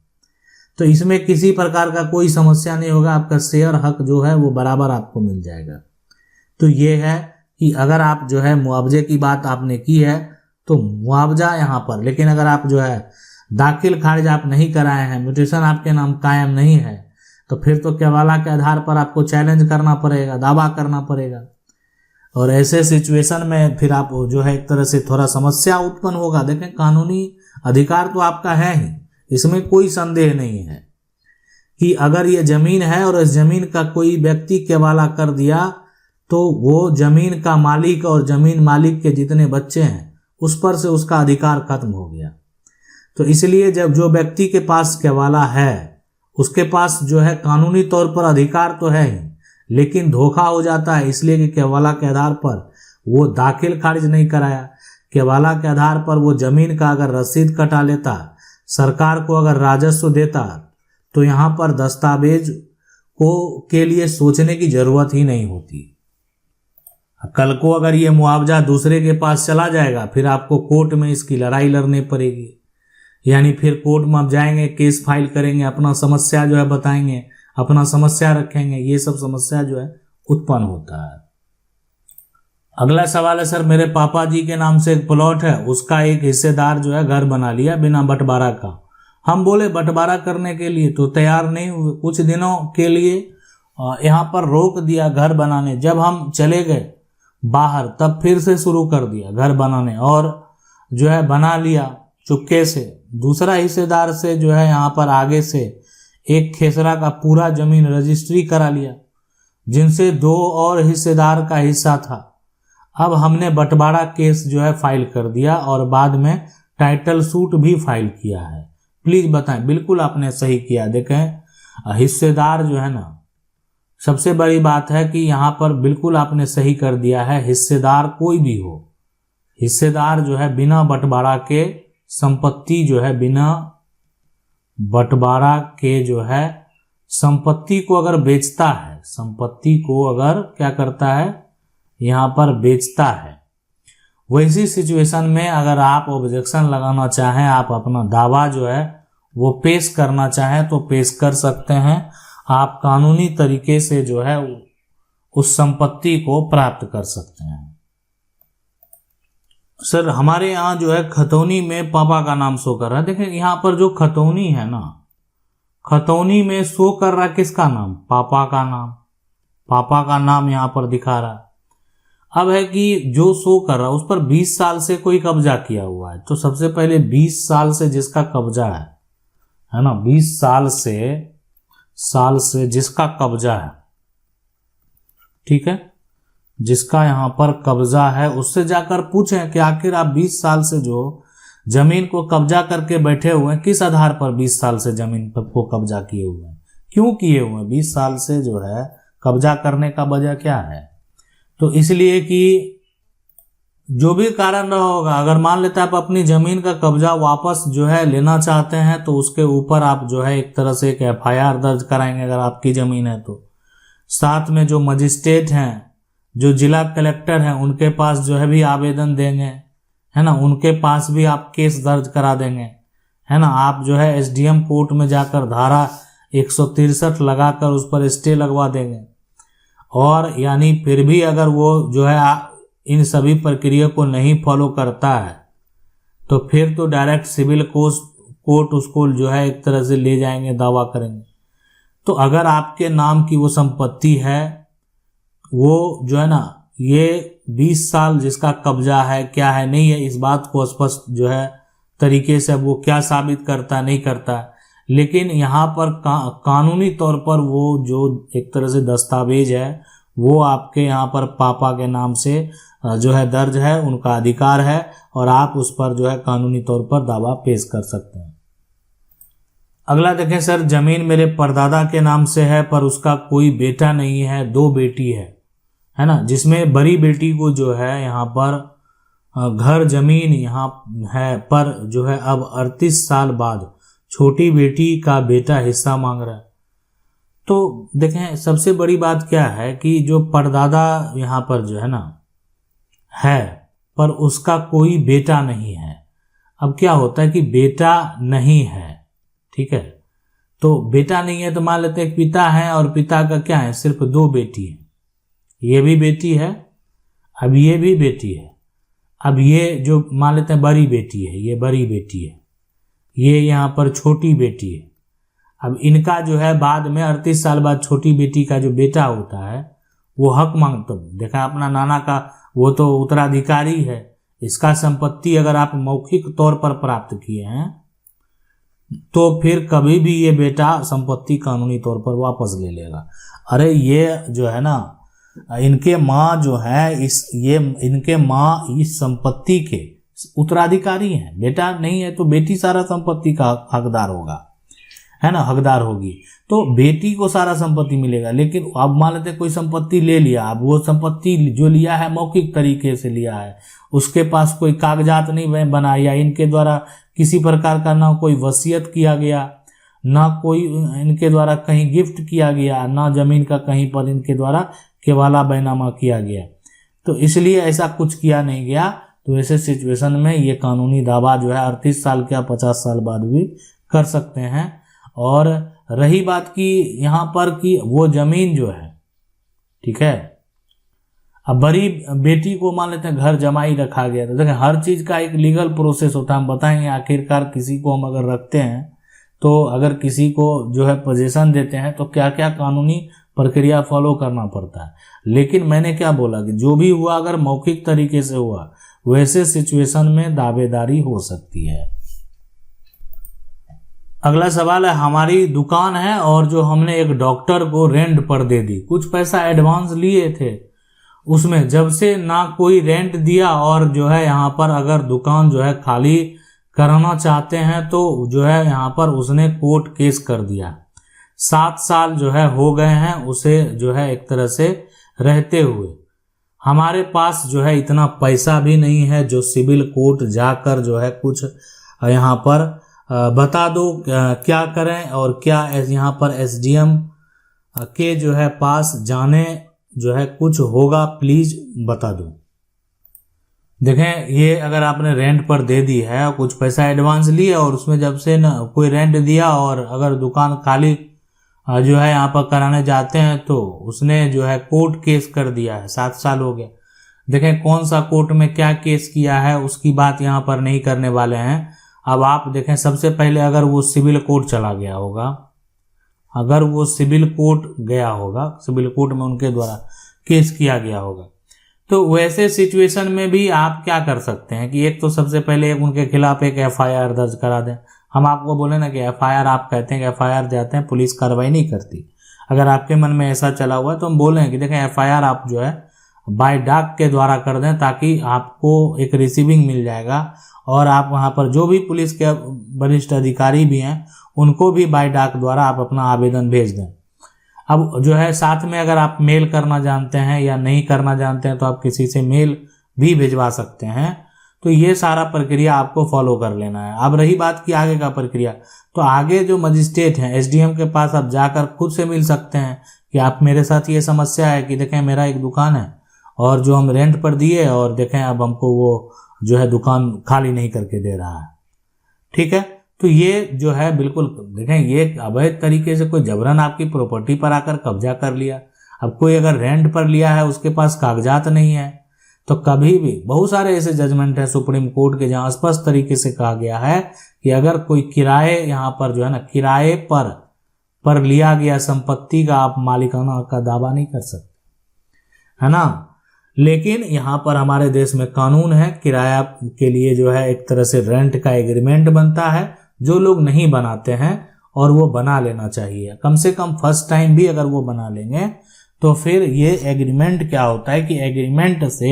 तो इसमें किसी प्रकार का कोई समस्या नहीं होगा, आपका शेयर हक जो है वो बराबर आपको मिल जाएगा। तो ये है कि अगर आप जो है मुआवजे की बात आपने की है तो मुआवजा यहाँ पर, लेकिन अगर आप जो है दाखिल खारिज आप नहीं कराए हैं, म्यूटेशन आपके नाम कायम नहीं है, तो फिर तो केवाला के आधार पर आपको चैलेंज करना पड़ेगा, दावा करना पड़ेगा। और ऐसे सिचुएशन में फिर आप जो है एक तरह से थोड़ा समस्या उत्पन्न होगा। देखें कानूनी अधिकार तो आपका है ही, इसमें कोई संदेह नहीं है कि अगर ये जमीन है और इस जमीन का कोई व्यक्ति केवाला कर दिया तो वो जमीन का मालिक और जमीन मालिक के जितने बच्चे हैं उस पर से उसका अधिकार खत्म हो गया। तो इसलिए जब जो व्यक्ति के पास केवाला है उसके पास जो है कानूनी तौर पर अधिकार तो है ही, लेकिन धोखा हो जाता है इसलिए कि केवाला के आधार पर वो दाखिल खारिज नहीं कराया। केवाला के आधार पर वो जमीन का अगर रसीद कटा लेता, सरकार को अगर राजस्व देता, तो यहाँ पर दस्तावेज को के लिए सोचने की जरूरत ही नहीं होती। कल को अगर ये मुआवजा दूसरे के पास चला जाएगा फिर आपको कोर्ट में इसकी लड़ाई लड़नी पड़ेगी, यानी फिर कोर्ट में आप जाएंगे, केस फाइल करेंगे, अपना समस्या जो है बताएंगे, अपना समस्या रखेंगे, ये सब समस्या जो है उत्पन्न होता है। अगला सवाल है सर, मेरे पापा जी के नाम से एक प्लॉट है, उसका एक हिस्सेदार जो है घर बना लिया बिना बंटवारा का, हम बोले बंटवारा करने के लिए तो तैयार नहीं हुए, कुछ दिनों के लिए यहाँ पर रोक दिया घर बनाने। जब हम चले गए बाहर तब फिर से शुरू कर दिया घर बनाने और जो है बना लिया चुपके से। दूसरा हिस्सेदार से जो है यहाँ पर आगे से एक खेसरा का पूरा जमीन रजिस्ट्री करा लिया, जिनसे 2 और हिस्सेदार का हिस्सा था। अब हमने बंटवारा केस जो है फाइल कर दिया और बाद में टाइटल सूट भी फाइल किया है। प्लीज बताएं। बिल्कुल आपने सही किया। देखें हिस्सेदार जो है ना, सबसे बड़ी बात है कि यहाँ पर बिल्कुल आपने सही कर दिया है। हिस्सेदार कोई भी हो, हिस्सेदार जो है बिना बंटवारा के संपत्ति जो है, बिना बंटवारा के जो है संपत्ति को अगर बेचता है, संपत्ति को अगर क्या करता है यहाँ पर बेचता है, वैसी सिचुएशन में अगर आप ऑब्जेक्शन लगाना चाहें, आप अपना दावा जो है वो पेश करना चाहें तो पेश कर सकते हैं। आप कानूनी तरीके से जो है उस संपत्ति को प्राप्त कर सकते हैं। सर हमारे यहाँ जो है खतौनी में पापा का नाम शो कर रहा है। देखें यहाँ पर जो खतौनी है ना, खतौनी में शो कर रहा है किसका नाम? पापा का नाम। पापा का नाम यहाँ पर दिखा रहा है। अब है कि जो शो कर रहा है उस पर 20 साल से कोई कब्जा किया हुआ है। तो सबसे पहले 20 साल से जिसका कब्जा है ना, 20 साल से जिसका कब्जा है, ठीक है, जिसका यहाँ पर कब्जा है उससे जाकर पूछें कि आखिर आप 20 साल से जो जमीन को कब्जा करके बैठे हुए हैं, किस आधार पर 20 साल से जमीन को कब्जा किए हुए हैं, क्यों किए हुए हैं? 20 साल से जो है कब्जा करने का वजह क्या है? तो इसलिए कि जो भी कारण रहा होगा, अगर मान लेते आप अपनी जमीन का कब्जा वापस जो है लेना चाहते हैं तो उसके ऊपर आप जो है एक तरह से एक FIR दर्ज कराएंगे अगर आपकी जमीन है तो। साथ में जो मजिस्ट्रेट हैं, जो जिला कलेक्टर हैं, उनके पास जो है भी आवेदन देंगे, है ना, उनके पास भी आप केस दर्ज करा देंगे, है ना। आप जो है SDM कोर्ट में जाकर धारा 163 लगाकर उस पर स्टे लगवा देंगे। और यानी फिर भी अगर वो जो है इन सभी प्रक्रिया को नहीं फॉलो करता है तो फिर तो डायरेक्ट सिविल कोर्ट उसको जो है एक तरह से ले जाएंगे, दावा करेंगे। तो अगर आपके नाम की वो संपत्ति है, वो जो है ना, ये 20 साल जिसका कब्जा है, क्या है नहीं है, इस बात को स्पष्ट जो है तरीके से वो क्या साबित करता नहीं करता, लेकिन यहाँ पर कानूनी तौर पर वो जो एक तरह से दस्तावेज है वो आपके यहाँ पर पापा के नाम से जो है दर्ज है, उनका अधिकार है और आप उस पर जो है कानूनी तौर पर दावा पेश कर सकते हैं। अगला देखें सर, जमीन मेरे परदादा के नाम से है पर उसका कोई बेटा नहीं है, 2 बेटी है ना, जिसमें बड़ी बेटी को जो है यहाँ पर घर जमीन यहाँ है पर जो है अब 38 साल बाद छोटी बेटी का बेटा हिस्सा मांग रहा है। तो देखें सबसे बड़ी बात क्या है कि जो परदादा यहाँ पर जो है ना है पर उसका कोई बेटा नहीं है। अब क्या होता है कि बेटा नहीं है, ठीक है, तो बेटा नहीं है तो मान लेते हैं पिता है और पिता का क्या है, सिर्फ 2 बेटी है, ये भी बेटी है, अब ये भी बेटी है, अब ये जो मान लेते हैं बड़ी बेटी है, ये बड़ी बेटी है, ये यहाँ पर छोटी बेटी है। अब इनका जो है बाद में 38 साल बाद छोटी बेटी का जो बेटा होता है वो हक मांगता, देखा अपना नाना का, वो तो उत्तराधिकारी है, इसका संपत्ति अगर आप मौखिक तौर पर प्राप्त किए हैं तो फिर कभी भी ये बेटा संपत्ति कानूनी तौर पर वापस ले लेगा। अरे ये जो है ना, इनके माँ जो है इनके माँ इस संपत्ति के उत्तराधिकारी हैं, बेटा नहीं है तो बेटी सारा संपत्ति का हकदार होगा, है ना, हकदार होगी, तो बेटी को सारा संपत्ति मिलेगा। लेकिन अब मान लेते कोई संपत्ति ले लिया, अब वो संपत्ति जो लिया है मौखिक तरीके से लिया है, उसके पास कोई कागजात नहीं बना, या इनके द्वारा किसी प्रकार का ना कोई वसीयत किया गया, ना कोई इनके द्वारा कहीं गिफ्ट किया गया, ना जमीन का कहीं पर इनके द्वारा केवाला बैनामा किया गया, तो इसलिए ऐसा कुछ किया नहीं गया। तो ऐसे सिचुएशन में ये कानूनी दावा जो है 38 साल या 50 साल बाद भी कर सकते हैं। और रही बात की यहाँ पर कि वो जमीन जो है, ठीक है, अब बड़ी बेटी को मान लेते हैं घर जमाई रखा गया, तो देखें हर चीज का एक लीगल प्रोसेस होता है, हम बताएंगे आखिरकार किसी को हम अगर रखते हैं तो अगर किसी को जो है पोजीशन देते हैं तो क्या क्या कानूनी प्रक्रिया फॉलो करना पड़ता है। लेकिन मैंने क्या बोला कि जो भी हुआ अगर मौखिक तरीके से हुआ वैसे सिचुएशन में दावेदारी हो सकती है। अगला सवाल है, हमारी दुकान है और जो हमने एक डॉक्टर को रेंट पर दे दी, कुछ पैसा एडवांस लिए थे, उसमें जब से ना कोई रेंट दिया और जो है यहाँ पर अगर दुकान जो है खाली कराना चाहते हैं तो जो है यहाँ पर उसने कोर्ट केस कर दिया। 7 साल जो है हो गए हैं उसे जो है एक तरह से रहते हुए। हमारे पास जो है इतना पैसा भी नहीं है जो सिविल कोर्ट जाकर जो है कुछ यहाँ पर बता दो क्या करें और क्या यहाँ पर एसडीएम के जो है पास जाने जो है कुछ होगा, प्लीज बता दो। देखें, ये अगर आपने रेंट पर दे दी है और कुछ पैसा एडवांस लिए और उसमें जब से न कोई रेंट दिया और अगर दुकान खाली जो है यहाँ पर कराने जाते हैं तो उसने जो है कोर्ट केस कर दिया है, 7 साल हो गया। देखें कौन सा कोर्ट में क्या केस किया है उसकी बात यहाँ पर नहीं करने वाले हैं। अब आप देखें, सबसे पहले अगर वो सिविल कोर्ट चला गया होगा, अगर वो सिविल कोर्ट गया होगा, सिविल कोर्ट में उनके द्वारा केस किया गया होगा, तो वैसे सिचुएशन में भी आप क्या कर सकते हैं कि एक तो सबसे पहले उनके खिलाफ एक एफआईआर दर्ज करा दें। हम आपको बोले ना कि एफआईआर, आप कहते हैं कि एफआईआर जाते हैं, पुलिस कार्रवाई नहीं करती। अगर आपके मन में ऐसा चला हुआ है तो हम बोले हैं कि देखें एफआईआर आप जो है बाय डाक के द्वारा कर दें ताकि आपको एक रिसीविंग मिल जाएगा और आप वहां पर जो भी पुलिस के वरिष्ठ अधिकारी भी हैं उनको भी बाय डाक द्वारा आप अपना आवेदन भेज दें। अब जो है साथ में अगर आप मेल करना जानते हैं या नहीं करना जानते हैं तो आप किसी से मेल भी भिजवा सकते हैं। तो ये सारा प्रक्रिया आपको फॉलो कर लेना है। अब रही बात की आगे का प्रक्रिया, तो आगे जो मजिस्ट्रेट हैं एसडीएम के पास आप जाकर खुद से मिल सकते हैं कि आप मेरे साथ ये समस्या है कि देखें मेरा एक दुकान है और जो हम रेंट पर दिए और देखें अब हमको वो जो है दुकान खाली नहीं करके दे रहा है। ठीक है, तो ये जो है बिल्कुल देखें ये अवैध तरीके से कोई जबरन आपकी प्रॉपर्टी पर आकर कब्जा कर लिया। अब कोई अगर रेंट पर लिया है उसके पास कागजात नहीं है तो कभी भी, बहुत सारे ऐसे जजमेंट है सुप्रीम कोर्ट के जहां स्पष्ट तरीके से कहा गया है कि अगर कोई किराए यहाँ पर जो है ना किराए पर लिया गया संपत्ति का आप मालिकाना का दावा नहीं कर सकते, है ना। लेकिन यहाँ पर हमारे देश में कानून है, किराया के लिए जो है एक तरह से रेंट का एग्रीमेंट बनता है। जो लोग नहीं बनाते हैं और वो बना लेना चाहिए, कम से कम फर्स्ट टाइम भी अगर वो बना लेंगे तो फिर ये एग्रीमेंट क्या होता है कि एग्रीमेंट से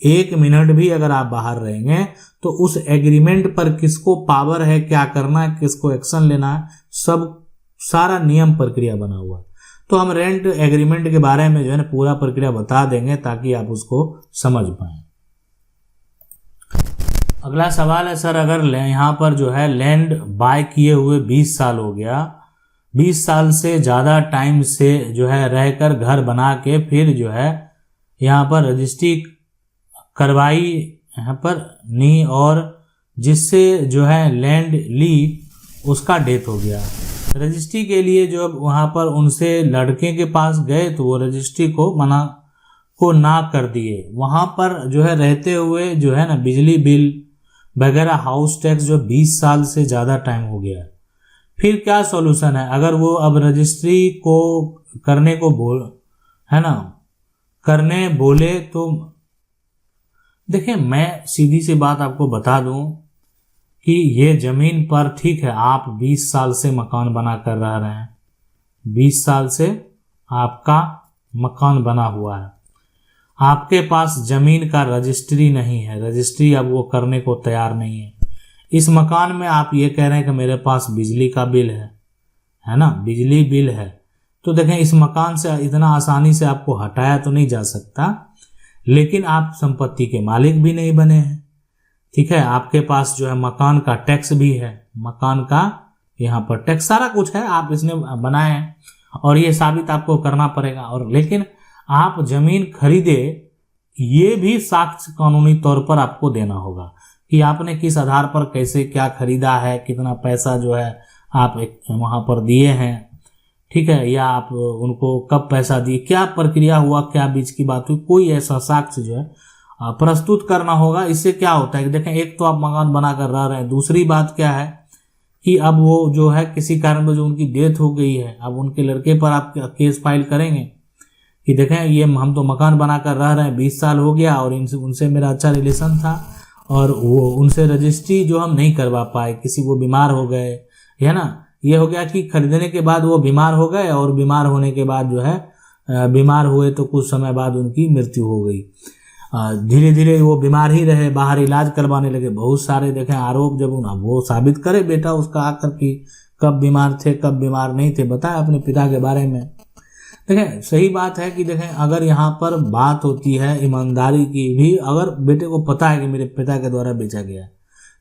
1 मिनट भी अगर आप बाहर रहेंगे तो उस एग्रीमेंट पर किसको पावर है, क्या करना है, किसको एक्शन लेना है, सब सारा नियम प्रक्रिया बना हुआ है। तो हम रेंट एग्रीमेंट के बारे में जो है ना पूरा प्रक्रिया बता देंगे ताकि आप उसको समझ पाएं। अगला सवाल है, सर अगर यहाँ पर जो है लैंड बाय किए हुए 20 साल हो गया, 20 साल से ज़्यादा टाइम से जो है रहकर घर बना के फिर जो है यहाँ पर रजिस्ट्री करवाई यहाँ पर नहीं और जिससे जो है लैंड ली उसका डेथ हो गया। रजिस्ट्री के लिए जो वहाँ पर उनसे लड़के के पास गए तो वो रजिस्ट्री को ना कर दिए। वहाँ पर जो है रहते हुए जो है ना बिजली बिल वगैरह हाउस टैक्स जो 20 साल से ज़्यादा टाइम हो गया। फिर क्या सॉल्यूशन है, अगर वो अब रजिस्ट्री को करने को करने बोले तो देखिए मैं सीधी सी बात आपको बता दूं कि ये जमीन पर ठीक है आप 20 साल से मकान बना कर रह रहे हैं, 20 साल से आपका मकान बना हुआ है, आपके पास जमीन का रजिस्ट्री नहीं है, रजिस्ट्री अब वो करने को तैयार नहीं है। इस मकान में आप ये कह रहे हैं कि मेरे पास बिजली का बिल है ना, बिजली बिल है। तो देखें इस मकान से इतना आसानी से आपको हटाया तो नहीं जा सकता, लेकिन आप संपत्ति के मालिक भी नहीं बने हैं। ठीक है, आपके पास जो है मकान का टैक्स भी है, मकान का यहाँ पर टैक्स सारा कुछ है, आप इसने बनाए हैं और ये साबित आपको करना पड़ेगा। और लेकिन आप जमीन खरीदे ये भी साक्ष्य कानूनी तौर पर आपको देना होगा कि आपने किस आधार पर कैसे क्या खरीदा है, कितना पैसा जो है आप वहां पर दिए हैं, ठीक है, या आप उनको कब पैसा दिए, क्या प्रक्रिया हुआ, क्या बीच की बात हुई, कोई ऐसा साक्ष्य जो है प्रस्तुत करना होगा। इससे क्या होता है कि देखें एक तो आप मकान बना कर रह रहे हैं, दूसरी बात क्या है कि अब वो जो है किसी कारण से जो उनकी डेथ हो गई है, अब उनके लड़के पर आप केस फाइल करेंगे कि देखें ये हम तो मकान बनाकर रह रहे हैं, 20 साल हो गया और इनसे उनसे मेरा अच्छा रिलेशन था और वो उनसे रजिस्ट्री जो हम नहीं करवा पाए, किसी वो बीमार हो गए, है ना। ये हो गया कि खरीदने के बाद वो बीमार हो गए और बीमार होने के बाद जो है बीमार हुए तो कुछ समय बाद उनकी मृत्यु हो गई। धीरे धीरे वो बीमार ही रहे, बाहर इलाज करवाने लगे, बहुत सारे देखें आरोप, जब वो साबित करे बेटा उसका आकर कि कब बीमार थे कब बीमार नहीं थे, बताए अपने पिता के बारे में। देखें सही बात है कि देखें अगर यहाँ पर बात होती है ईमानदारी की भी, अगर बेटे को पता है कि मेरे पिता के द्वारा बेचा गया है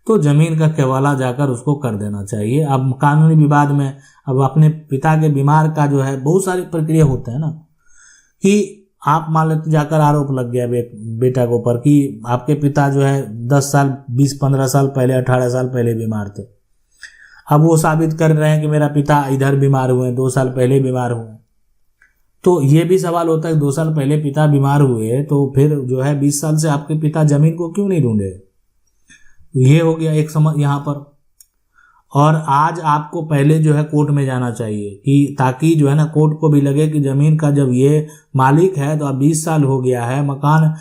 तो जमीन का केवाला जाकर उसको कर देना चाहिए। अब कानूनी विवाद में अब अपने पिता के बीमार का जो है बहुत सारी प्रक्रिया होता है ना, कि आप मान लेते जाकर आरोप लग गया बेटा के ऊपर कि आपके पिता जो है 10 साल 20-15 साल पहले 18 साल पहले बीमार थे। अब वो साबित कर रहे हैं कि मेरा पिता इधर बीमार हुए, 2 साल पहले बीमार हुए, तो ये भी सवाल होता है 2 साल पहले पिता बीमार हुए तो फिर जो है 20 साल से आपके पिता जमीन को क्यों नहीं ढूंढे। ये हो गया एक समझ यहाँ पर। और आज आपको पहले जो है कोर्ट में जाना चाहिए कि ताकि जो है ना कोर्ट को भी लगे कि जमीन का जब ये मालिक है तो अब 20 साल हो गया है, मकान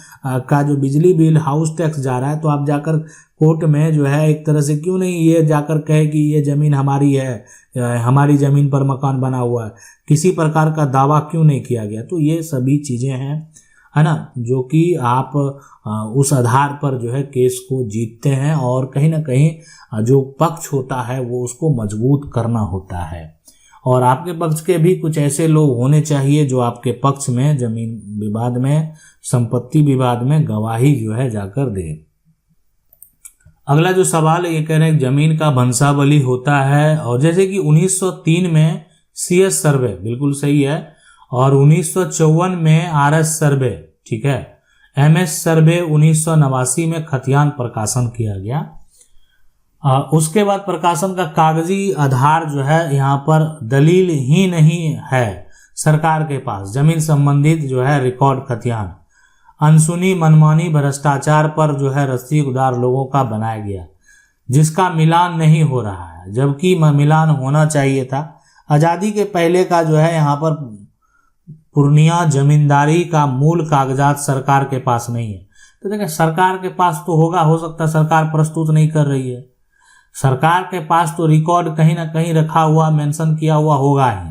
का जो बिजली बिल हाउस टैक्स जा रहा है, तो आप जाकर कोर्ट में जो है एक तरह से क्यों नहीं ये जाकर कहे कि ये जमीन हमारी है, हमारी जमीन पर मकान बना हुआ है, किसी प्रकार का दावा क्यों नहीं किया गया। तो ये सभी चीजें हैं, है ना, जो कि आप उस आधार पर जो है केस को जीतते हैं और कहीं ना कहीं जो पक्ष होता है वो उसको मजबूत करना होता है। और आपके पक्ष के भी कुछ ऐसे लोग होने चाहिए जो आपके पक्ष में जमीन विवाद में, संपत्ति विवाद में गवाही जो है जाकर दे। अगला जो सवाल है ये कह रहे हैं जमीन का वंशावली होता है, और जैसे कि 1903 में CS सर्वे बिल्कुल सही है, और 1954 में RS सर्वे, ठीक है, MS सर्वे 1989 में खतियान प्रकाशन किया गया। उसके बाद प्रकाशन का कागजी आधार जो है यहाँ पर दलील ही नहीं है सरकार के पास, जमीन संबंधित जो है रिकॉर्ड खतियान अनसुनी मनमानी भ्रष्टाचार पर जो है रसीददार लोगों का बनाया गया, जिसका मिलान नहीं हो रहा है, जबकि मिलान होना चाहिए था। आज़ादी के पहले का जो है यहाँ पर पूर्णिया जमींदारी का मूल कागजात सरकार के पास नहीं है। तो देखिए सरकार के पास तो होगा, हो सकता है सरकार प्रस्तुत नहीं कर रही है, सरकार के पास तो रिकॉर्ड कहीं ना कहीं रखा हुआ मेंशन किया हुआ होगा ही।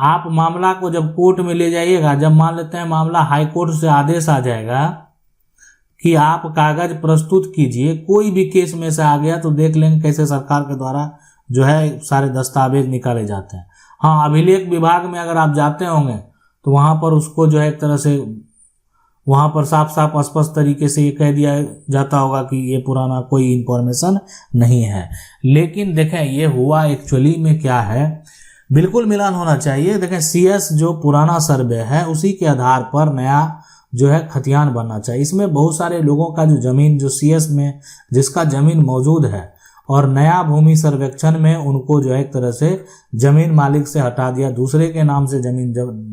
आप मामला को जब कोर्ट में ले जाइएगा, जब मान लेते हैं मामला हाई कोर्ट से आदेश आ जाएगा कि आप कागज प्रस्तुत कीजिए, कोई भी केस में से आ गया तो देख लेंगे कैसे सरकार के द्वारा जो है सारे दस्तावेज निकाले जाते हैं। हाँ, अभिलेख विभाग में अगर आप जाते होंगे तो वहां पर उसको जो है एक तरह से वहां पर साफ साफ स्पष्ट तरीके से ये कह दिया जाता होगा कि ये पुराना कोई इंफॉर्मेशन नहीं है। लेकिन देखें ये हुआ एक्चुअली में क्या है, बिल्कुल मिलान होना चाहिए। देखें CS जो पुराना सर्वे है उसी के आधार पर नया जो है खतियान बनना चाहिए। इसमें बहुत सारे लोगों का जो जमीन जो CS में जिसका जमीन मौजूद है और नया भूमि सर्वेक्षण में उनको जो है एक तरह से जमीन मालिक से हटा दिया, दूसरे के नाम से जमीन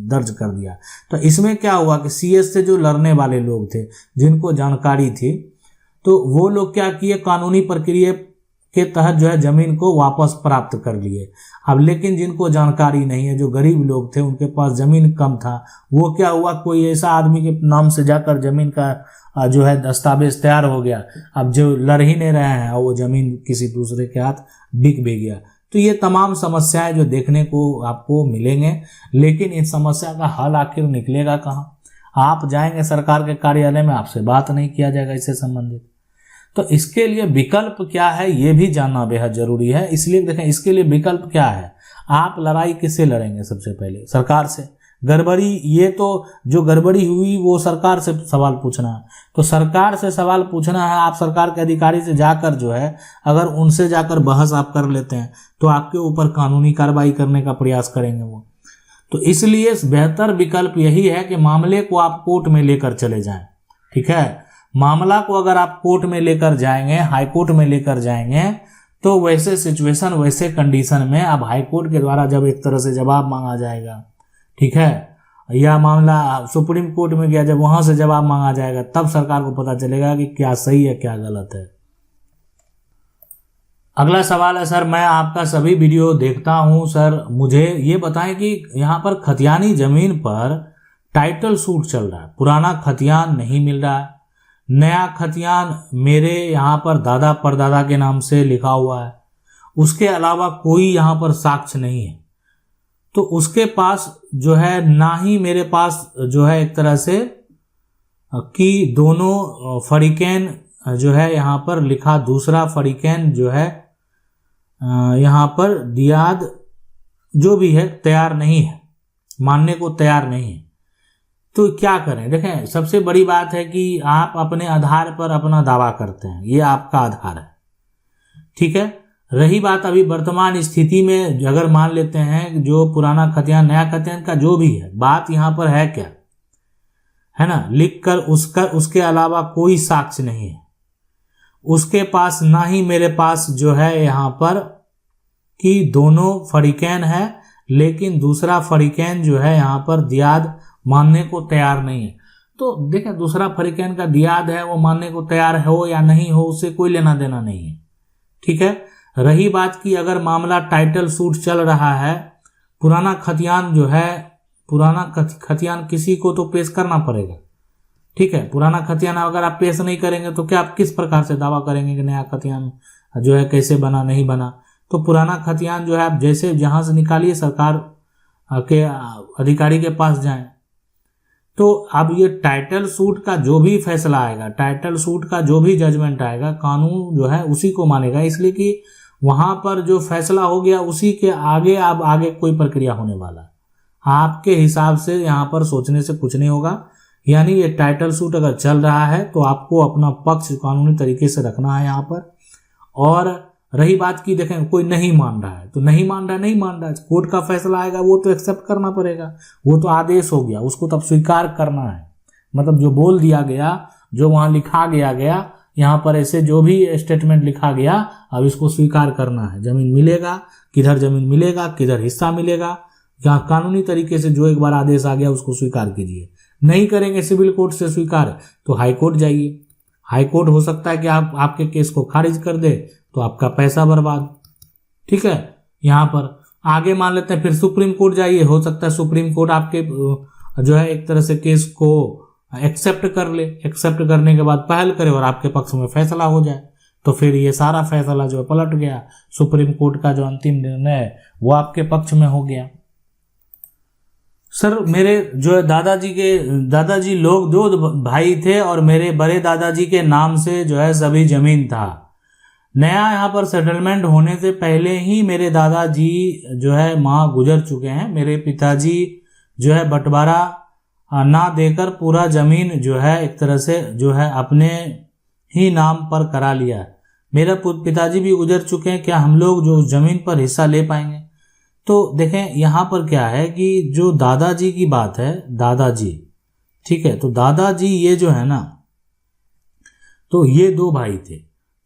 दर्ज कर दिया। तो इसमें क्या हुआ कि CS से जो लड़ने वाले लोग थे, जिनको जानकारी थी, तो वो लोग क्या किए, कानूनी प्रक्रिया के तहत जो है जमीन को वापस प्राप्त कर लिए। अब लेकिन जिनको जानकारी नहीं है, जो गरीब लोग थे, उनके पास जमीन कम था, वो क्या हुआ, कोई ऐसा आदमी के नाम से जाकर जमीन का जो है दस्तावेज तैयार हो गया। अब जो लड़ ही नहीं रहे हैं और वो जमीन किसी दूसरे के हाथ बिक भी गया। तो ये तमाम समस्याएं जो देखने को आपको मिलेंगे, लेकिन इन समस्या का हल आखिर निकलेगा कहाँ। आप जाएंगे सरकार के कार्यालय में, आपसे बात नहीं किया जाएगा इससे संबंधित। तो इसके लिए विकल्प क्या है ये भी जानना बेहद जरूरी है। इसलिए देखें इसके लिए विकल्प क्या है, आप लड़ाई किससे लड़ेंगे, सबसे पहले सरकार से। गड़बड़ी, ये तो जो गड़बड़ी हुई वो सरकार से सवाल पूछना है, तो सरकार से सवाल पूछना है। आप सरकार के अधिकारी से जाकर जो है अगर उनसे जाकर बहस आप कर लेते हैं तो आपके ऊपर कानूनी कार्रवाई करने का प्रयास करेंगे वो। तो इसलिए बेहतर विकल्प यही है कि मामले को आप कोर्ट में लेकर चले जाएं, ठीक है। मामला को अगर आप कोर्ट में लेकर जाएंगे, हाई कोर्ट में लेकर जाएंगे, तो वैसे सिचुएशन, वैसे कंडीशन में अब हाई कोर्ट के द्वारा जब एक तरह से जवाब मांगा जाएगा, ठीक है, या मामला सुप्रीम कोर्ट में गया, जब वहां से जवाब मांगा जाएगा, तब सरकार को पता चलेगा कि क्या सही है क्या गलत है। अगला सवाल है सर, मैं आपका सभी वीडियो देखता हूं सर, मुझे ये बताएं कि यहाँ पर खतियानी जमीन पर टाइटल सूट चल रहा है, पुराना खतियान नहीं मिल रहा है, नया खतियान मेरे यहाँ पर दादा परदादा के नाम से लिखा हुआ है, उसके अलावा कोई यहाँ पर साक्ष्य नहीं है। तो उसके पास जो है ना ही मेरे पास जो है एक तरह से कि दोनों फरीकैन जो है यहाँ पर लिखा, दूसरा फरीकैन जो है यहाँ पर दियाद जो भी है तैयार नहीं है, मानने को तैयार नहीं है। तो क्या करें? देखें, सबसे बड़ी बात है कि आप अपने आधार पर अपना दावा करते हैं, ये आपका आधार है, ठीक है। रही बात अभी वर्तमान स्थिति में, अगर मान लेते हैं जो पुराना खतियान नया खतियान का जो भी है, बात यहाँ पर है क्या, है ना, लिखकर उसके अलावा कोई साक्ष्य नहीं है, उसके पास ना ही मेरे पास जो है यहाँ पर कि दोनों फरीकैन है, लेकिन दूसरा फरीकैन जो है यहाँ पर दियाद मानने को तैयार नहीं है। तो देखें, दूसरा फरीकैन का दियाद है, वो मानने को तैयार हो या नहीं हो उससे कोई लेना देना नहीं है, ठीक है। रही बात की अगर मामला टाइटल सूट चल रहा है, पुराना खतियान जो है, पुराना खतियान किसी को तो पेश करना पड़ेगा, ठीक है। पुराना खतियान अगर आप पेश नहीं करेंगे तो क्या आप किस प्रकार से दावा करेंगे कि नया खतियान जो है कैसे बना नहीं बना? तो पुराना खतियान जो है आप जैसे जहां से निकालिए, सरकार के अधिकारी के पास जाएं। तो अब ये टाइटल सूट का जो भी फैसला आएगा, टाइटल सूट का जो भी जजमेंट आएगा, कानून जो है उसी को मानेगा, इसलिए कि वहां पर जो फैसला हो गया उसी के आगे अब आगे कोई प्रक्रिया होने वाला है। आपके हिसाब से यहाँ पर सोचने से कुछ नहीं होगा। यानी ये टाइटल सूट अगर चल रहा है तो आपको अपना पक्ष कानूनी तरीके से रखना है यहाँ पर। और रही बात की, देखें कोई नहीं मान रहा है तो नहीं मान रहा है, कोर्ट का फैसला आएगा वो तो एक्सेप्ट करना पड़ेगा, वो तो आदेश हो गया, उसको तब स्वीकार करना है। मतलब जो बोल दिया गया, जो वहां लिखा गया, यहाँ पर ऐसे जो भी स्टेटमेंट लिखा गया, अब इसको स्वीकार करना है। जमीन मिलेगा, किधर जमीन मिलेगा, किधर हिस्सा मिलेगा, यहाँ कानूनी तरीके से जो एक बार आदेश आ गया उसको स्वीकार कीजिए। नहीं करेंगे सिविल कोर्ट से स्वीकार तो हाई कोर्ट जाइए, हाई कोर्ट हो सकता है कि आपके केस को खारिज कर दे, तो आपका पैसा बर्बाद, ठीक है। यहाँ पर आगे मान लेते हैं फिर सुप्रीम कोर्ट जाइए, हो सकता है सुप्रीम कोर्ट आपके जो है एक तरह से केस को एक्सेप्ट कर ले, एक्सेप्ट करने के बाद पहल करे और आपके पक्ष में फैसला हो जाए, तो फिर ये सारा फैसला जो है पलट गया, सुप्रीम कोर्ट का जो अंतिम निर्णय है वो आपके पक्ष में हो गया। सर मेरे जो है दादाजी लोग दो भाई थे और मेरे बड़े दादाजी के नाम से जो है सभी जमीन था। नया यहाँ पर सेटलमेंट होने से पहले ही मेरे दादाजी जो है माँ गुजर चुके हैं। मेरे पिताजी जो है बंटवारा ना देकर पूरा जमीन जो है एक तरह से जो है अपने ही नाम पर करा लिया। मेरा पिताजी भी गुजर चुके हैं, क्या हम लोग जो जमीन पर हिस्सा ले पाएंगे? तो देखें यहाँ पर क्या है कि जो दादाजी की बात है, दादाजी, ठीक है, तो दादाजी ये जो है ना, तो ये दो भाई थे,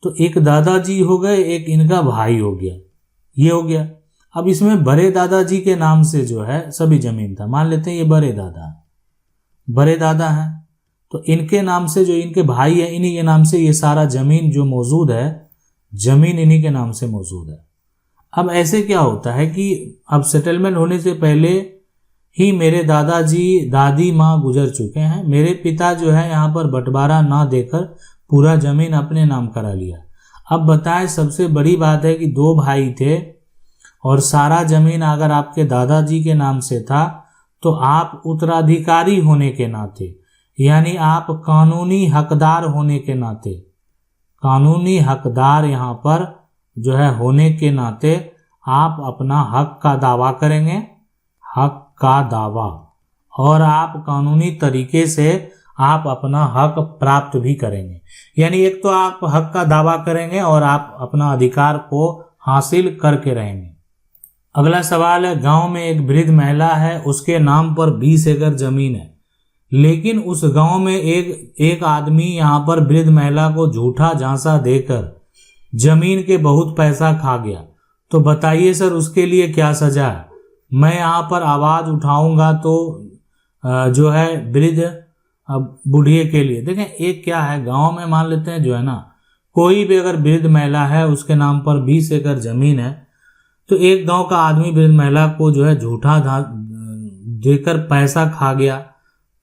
तो एक दादाजी हो गए, एक इनका भाई हो गया, ये हो गया। अब इसमें बड़े दादाजी के नाम से जो है सभी जमीन था, मान लेते हैं ये बड़े दादा हैं, तो इनके नाम से जो इनके भाई है इन्हीं के नाम से ये सारा जमीन जो मौजूद है, जमीन इन्हीं के नाम से मौजूद है। अब ऐसे क्या होता है कि अब सेटलमेंट होने से पहले ही मेरे दादाजी दादी माँ गुजर चुके हैं। मेरे पिता जो है यहाँ पर बंटवारा ना देकर पूरा जमीन अपने नाम करा लिया। अब बताएं, सबसे बड़ी बात है कि दो भाई थे और सारा जमीन अगर आपके दादाजी के नाम से था तो आप उत्तराधिकारी होने के नाते, यानी आप कानूनी हकदार होने के नाते, कानूनी हकदार यहाँ पर जो है होने के नाते आप अपना हक का दावा करेंगे, हक का दावा, और आप कानूनी तरीके से आप अपना हक प्राप्त भी करेंगे। यानी एक तो आप हक का दावा करेंगे और आप अपना अधिकार को हासिल करके रहेंगे। अगला सवाल है, गांव में एक वृद्ध महिला है, उसके नाम पर 20 एकड़ जमीन है, लेकिन उस गांव में एक आदमी यहाँ पर वृद्ध महिला को झूठा झांसा देकर जमीन के बहुत पैसा खा गया। तो बताइए सर उसके लिए क्या सजा है? मैं यहाँ पर आवाज उठाऊंगा तो जो है वृद्ध बुढ़िए के लिए। देखें एक क्या है, गांव में मान लेते हैं जो है ना कोई भी अगर वृद्ध महिला है, उसके नाम पर 20 एकड़ जमीन है, तो एक गांव का आदमी वृद्ध महिला को जो है झूठा देकर पैसा खा गया,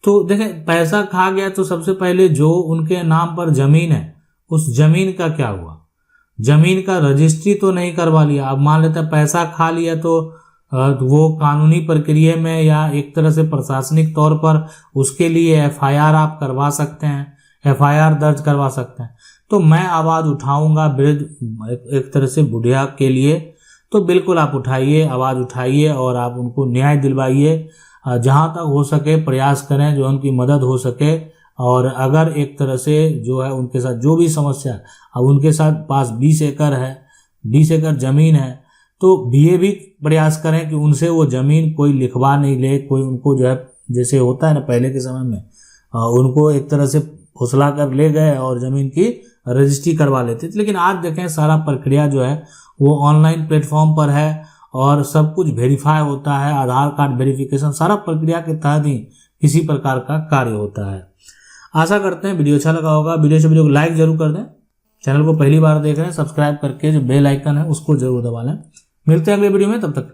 तो देखें पैसा खा गया तो सबसे पहले जो उनके नाम पर जमीन है, उस जमीन का क्या हुआ? जमीन का रजिस्ट्री तो नहीं करवा लिया। अब मान लेते हैं पैसा खा लिया तो वो कानूनी प्रक्रिया में या एक तरह से प्रशासनिक तौर पर उसके लिए एफआईआर आप करवा सकते हैं, एफआईआर दर्ज करवा सकते हैं। तो मैं आवाज उठाऊंगा वृद्ध एक तरह से बुढ़िया के लिए, तो बिल्कुल आप उठाइए, आवाज उठाइए और आप उनको न्याय दिलवाइए। जहां तक हो सके प्रयास करें, जो उनकी मदद हो सके। और अगर एक तरह से जो है उनके साथ जो भी समस्या, अब उनके साथ पास 20 एकड़ है, 20 एकड़ जमीन है, तो ये भी प्रयास करें कि उनसे वो जमीन कोई लिखवा नहीं ले, कोई उनको जो है जैसे होता है ना पहले के समय में, उनको एक तरह से फुसला कर ले गए और जमीन की रजिस्ट्री करवा लेते थे। लेकिन आज देखें सारा प्रक्रिया जो है वो ऑनलाइन प्लेटफॉर्म पर है और सब कुछ वेरीफाई होता है, आधार कार्ड वेरिफिकेशन सारा प्रक्रिया के तहत ही किसी प्रकार का कार्य होता है। आशा करते हैं वीडियो अच्छा लगा होगा। वीडियो को लाइक जरूर कर दें। चैनल को पहली बार देख रहे हैं, सब्सक्राइब करके जो बेल आइकन है उसको जरूर दबा लें। मिलते हैं अगले वीडियो में, तब तक